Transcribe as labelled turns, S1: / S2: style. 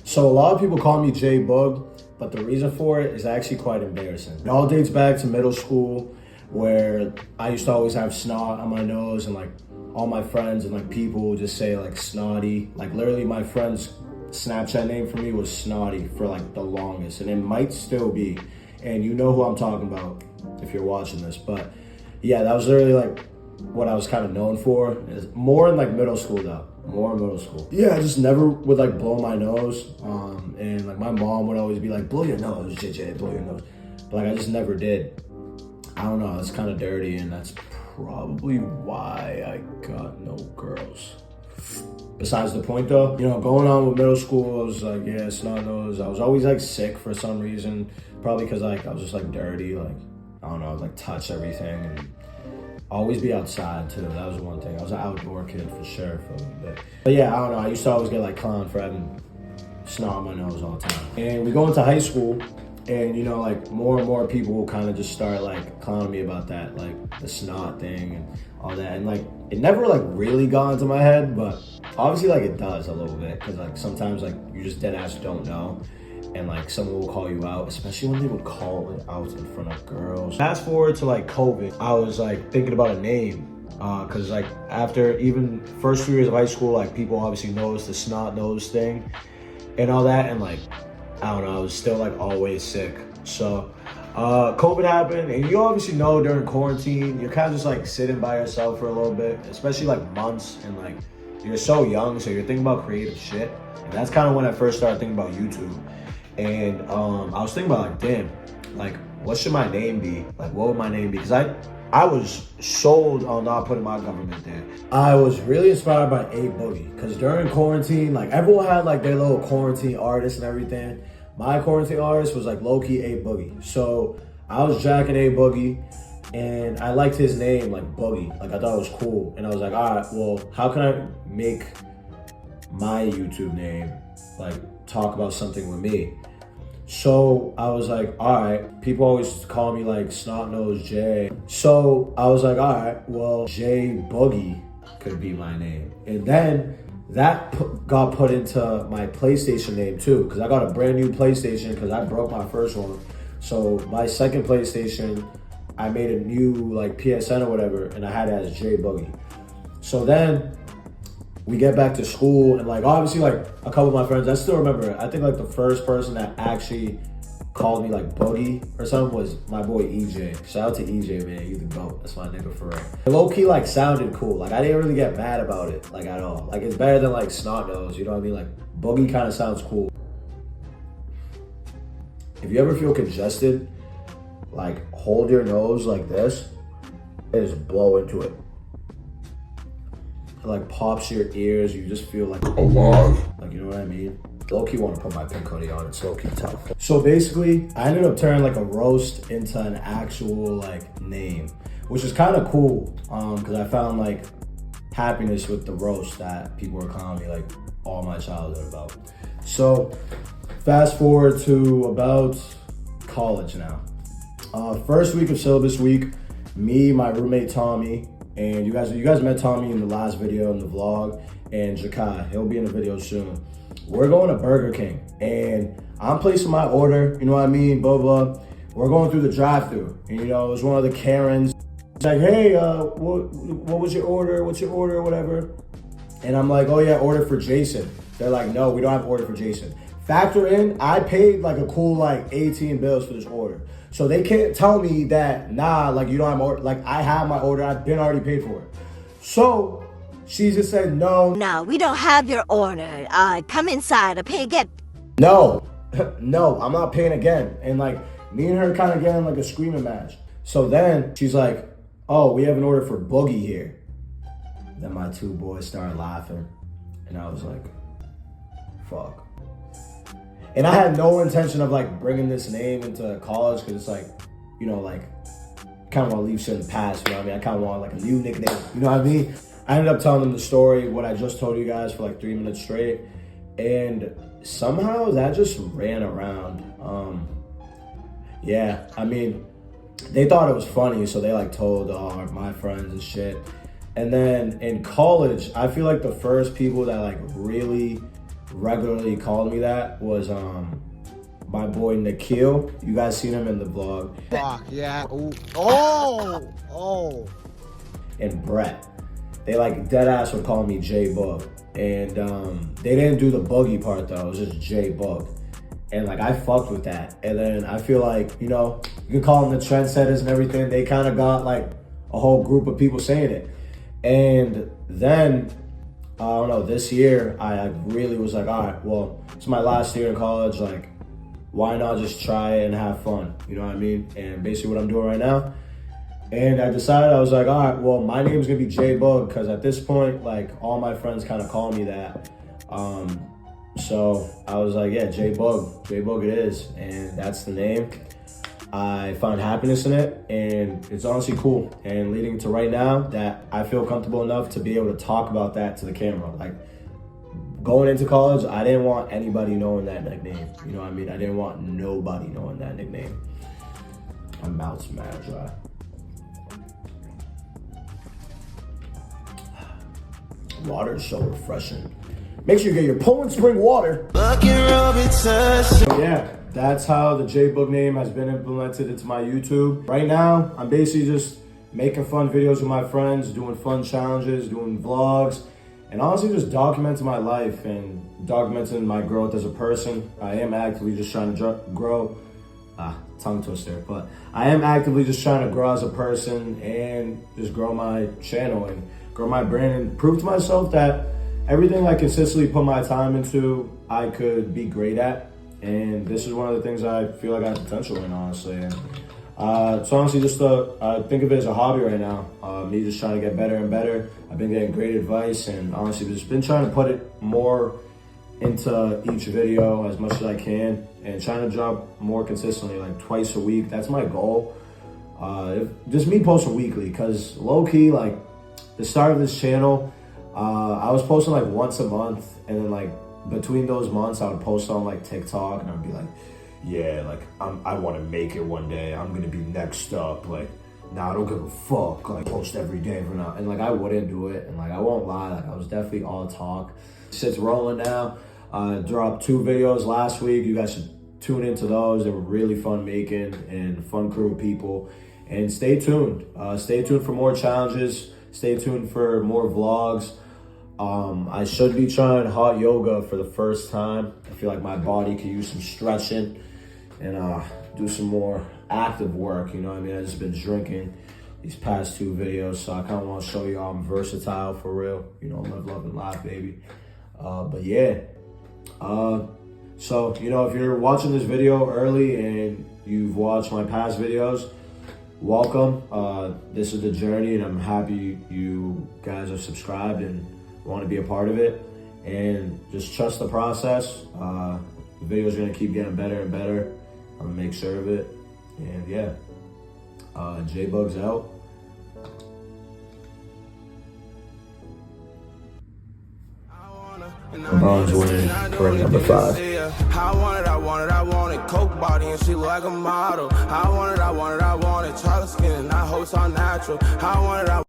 S1: So a lot of people call me J Boog, but the reason for it is actually quite embarrassing. It all dates back to middle school, where I used to always have snot on my nose, and like all my friends and like people would just say like snotty. Like literally my friend's Snapchat name for me was Snotty for like the longest, and it might still be. And you know who I'm talking about if you're watching this. But yeah, that was literally like what I was kind of known for. More in like middle school though. More in middle school. Yeah, I just never would like blow my nose. And like my mom would always be like, blow your nose, JJ, blow your nose. But like I just never did. I don't know, it's kind of dirty, and that's probably why I got no girls. Besides the point though, you know, going on with middle school, I was like, yeah, snot nose. I was always like sick for some reason. Probably because like I was just like dirty, like, I don't know, I would like touch everything and always be outside too. That was one thing. I was an outdoor kid for sure for a little bit. But yeah, I don't know, I used to always get like clowned for having snot on my nose all the time. And we go into high school, and you know, like more and more people will kind of just start like clowning me about that, like the snot thing and all that. And like it never like really got into my head, but obviously like it does a little bit, because like sometimes like you just dead ass don't know, and like someone will call you out, especially when they would call it out in front of girls. Fast forward to like COVID, I was like thinking about a name, because like after even first 2 years of high school, like people obviously noticed the snot nose thing and all that, and like I don't know, I was still like always sick. So COVID happened, and you obviously know during quarantine you're kind of just like sitting by yourself for a little bit, especially like months, and like you're so young, so you're thinking about creative shit. And that's kind of when I first started thinking about YouTube. And I was thinking about like, damn, like what should my name be? Like what would my name be? Because I was sold on not putting my government there. I was really inspired by A Boogie, because during quarantine, like everyone had like their little quarantine artists and everything. My quarantine artist was like low-key A Boogie. So I was jacking A Boogie, and I liked his name, like Boogie. Like I thought it was cool. And I was like, all right, well, how can I make my YouTube name like talk about something with me? So I was like, all right, people always call me like Snot Nose J. So I was like, all right, well, J Boogie could be my name. And then that got put into my PlayStation name too, because I got a brand new PlayStation because I broke my first one. So my second PlayStation, I made a new like PSN or whatever, and I had it as J Boogie. So then we get back to school, and like obviously like a couple of my friends, I still remember, I think like the first person that actually called me like Boogie or something was my boy EJ. Shout out to EJ, man, you the GOAT. That's my nigga for real. Low key like sounded cool. Like I didn't really get mad about it like at all. Like it's better than like Snot Nose, you know what I mean? Like Boogie kind of sounds cool. If you ever feel congested, like hold your nose like this and just blow into it. It like pops your ears, you just feel like alive. Like, you know what I mean? Low-key want to put my pink hoodie on, it's low-key tough. So basically, I ended up turning like a roast into an actual like name, which is kind of cool, because I found like happiness with the roast that people were calling me like all my childhood about. So fast forward to about college now. First week of syllabus week, me, my roommate Tommy, and you guys met Tommy in the last video in the vlog, and Jakai, he'll be in the video soon. We're going to Burger King, and I'm placing my order, you know what I mean, blah, blah. We're going through the drive-thru, and you know, it was one of the Karens. It's like, hey, what was your order? What's your order, whatever? And I'm like, oh yeah, order for Jason. They're like, no, we don't have order for Jason. Factor in, I paid like a cool like 18 bills for this order. So they can't tell me that, nah, like you don't have my order. Like I have my order, I've been already paid for it. So she just said, no.
S2: No, we don't have your order. Come inside, pay again.
S1: No, no, I'm not paying again. And like me and her kind of getting like a screaming match. So then she's like, oh, we have an order for Boogie here. Then my two boys started laughing, and I was like, fuck. And I had no intention of like bringing this name into college, because it's like, you know, like kind of want to leave shit in the past, you know what I mean? I kind of want like a new nickname, you know what I mean? I ended up telling them the story, what I just told you guys, for like 3 minutes straight, and somehow that just ran around. Yeah, I mean, they thought it was funny, so they like told my friends and shit. And then in college, I feel like the first people that like really regularly called me that was my boy Nikhil. You guys seen him in the vlog.
S3: Fuck, yeah. Ooh. Oh.
S1: And Brett. They like dead ass would call me J Boog. And they didn't do the boogie part though, it was just J Boog. And like I fucked with that. And then I feel like, you know, you can call them the trendsetters and everything. They kind of got like a whole group of people saying it. And then, I don't know, this year I really was like, all right, well, it's my last year in college. Like, why not just try it and have fun? You know what I mean? And basically what I'm doing right now. And I decided, I was like, all right, well, my name's gonna be J Boog, because at this point, like, all my friends kind of call me that. So I was like, yeah, J Boog it is. And that's the name. I found happiness in it, and it's honestly cool. And leading to right now that I feel comfortable enough to be able to talk about that to the camera. Like, going into college, I didn't want anybody knowing that nickname. You know what I mean? I didn't want nobody knowing that nickname. My mouth's mad dry. Water is so refreshing. Make sure you get your Poland Spring water. Yeah, that's how the J Boog name has been implemented into my YouTube. Right now, I'm basically just making fun videos with my friends, doing fun challenges, doing vlogs, and honestly just documenting my life and documenting my growth as a person. I am actively just trying to grow. Tongue twister, but I am actively just trying to grow as a person and just grow my channel and grow my brand and prove to myself that everything I consistently put my time into, I could be great at. And this is one of the things I feel like I have potential in, honestly. And it's honestly just I think of it as a hobby right now. Me just trying to get better and better. I've been getting great advice, and honestly just been trying to put it more into each video as much as I can, and trying to drop more consistently, like twice a week. That's my goal. Just me posting weekly, because low-key, like, the start of this channel, I was posting like once a month, and then like between those months I would post on like TikTok, and I'd be like, yeah, like I want to make it one day, I'm gonna be next up, like, nah, I don't give a fuck, like, post every day for now. And like I wouldn't do it, and like I won't lie, like I was definitely all talk. Shit's rolling now. Dropped 2 videos last week. You guys should tune into those. They were really fun making, and fun crew of people. And stay tuned. Stay tuned for more challenges. Stay tuned for more vlogs. I should be trying hot yoga for the first time. I feel like my body could use some stretching and do some more active work. You know what I mean? I've just been drinking these past 2 videos, so I kind of want to show you I'm versatile for real. You know, live, love, and laugh, baby. But yeah. So, you know, if you're watching this video early and you've watched my past videos, welcome. This is the journey, and I'm happy you guys are subscribed and want to be a part of it. And just trust the process. The videos are gonna keep getting better and better. I'm gonna make sure of it. And yeah, J Boog's out. LeBron's winning ring number 5.
S4: I want it. Coke body and she look like a model. I want it. Chocolate skin and I hope it's all natural. I want it.